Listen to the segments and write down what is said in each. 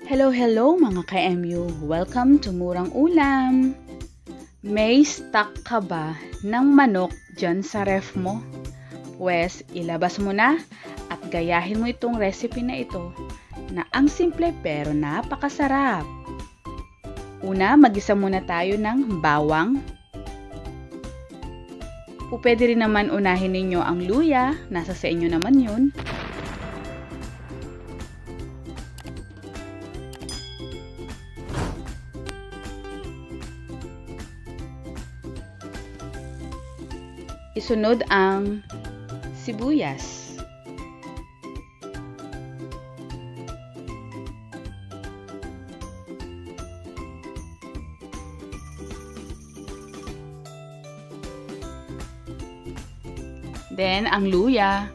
Hello, hello mga ka-MU! Welcome to Murang Ulam! May stock ka ba ng manok dyan sa ref mo? Pwes, ilabas mo na at gayahin mo itong recipe na ito na ang simple pero napakasarap. Una, mag-isa muna tayo ng bawang. Pwede rin naman unahin ninyo ang luya, nasa sa inyo naman yun. Isunod ang sibuyas. Then, ang luya.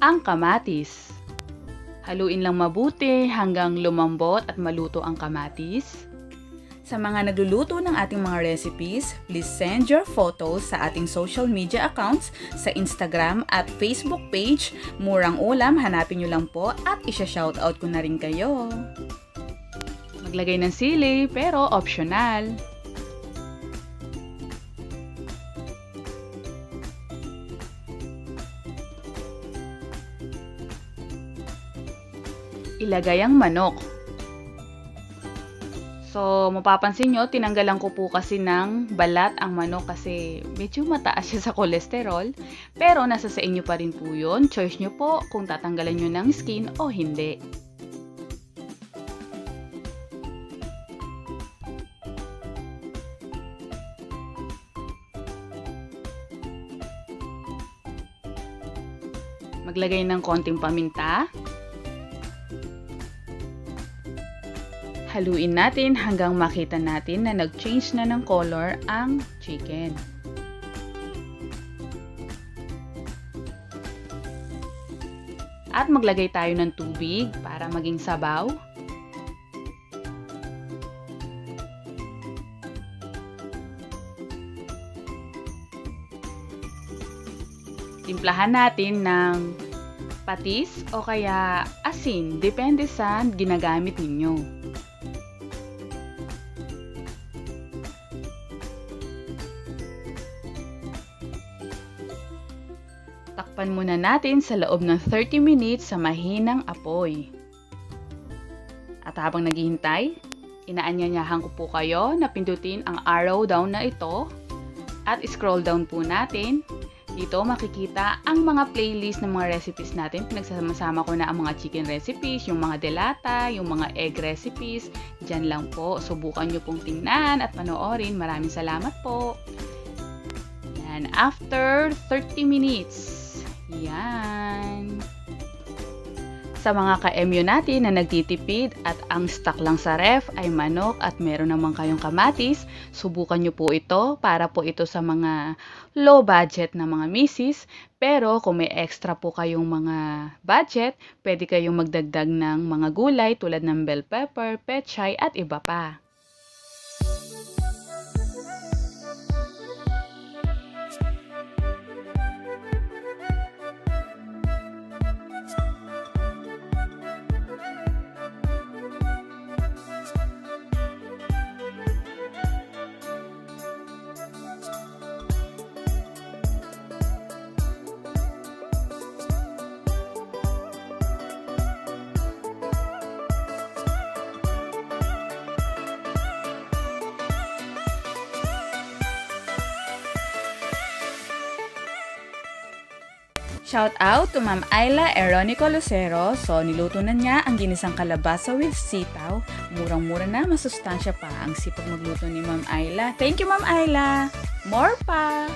Ang kamatis. Haluin lang mabuti hanggang lumambot at maluto ang kamatis. Sa mga nagluluto ng ating mga recipes, please send your photos sa ating social media accounts sa Instagram at Facebook page, Murang Ulam. Hanapin nyo lang po at isya-shoutout ko na rin kayo. Maglagay ng sili pero optional. Ilagay ang manok. So, mapapansin nyo, tinanggalan ko po kasi ng balat ang manok kasi medyo mataas siya sa kolesterol. Pero nasa sa inyo pa rin po yun. Choice nyo po kung tatanggalan nyo ng skin o hindi. Maglagay ng konting paminta. Haluin natin hanggang makita natin na nag-change na ng color ang chicken. At maglagay tayo ng tubig para maging sabaw. Timplahan natin ng patis o kaya asin, depende sa ginagamit ninyo. Takpan muna natin sa loob ng 30 minutes sa mahinang apoy. At habang naghihintay, inaanyayahan ko po kayo na pindutin ang arrow down na ito at scroll down po natin. Dito makikita ang mga playlist ng mga recipes natin. Pinagsama-sama ko na ang mga chicken recipes, yung mga delata, yung mga egg recipes. Diyan lang po. Subukan nyo pong tingnan at panoorin. Maraming salamat po. Yan. After 30 minutes. Yan. Sa mga ka-MU natin na nagtitipid at ang stock lang sa ref ay manok at meron naman kayong kamatis, subukan nyo po ito para po ito sa mga low budget na mga misis. Pero kung may extra po kayong mga budget, pwede kayong magdagdag ng mga gulay tulad ng bell pepper, pechay at iba pa. Shout out to Ma'am Ayla Eronico Lucero. So, niluto na niya ang ginisang kalabasa with sitaw. Murang-mura na, masustansya pa ang sipag magluto ni Ma'am Ayla. Thank you, Ma'am Ayla! More pa!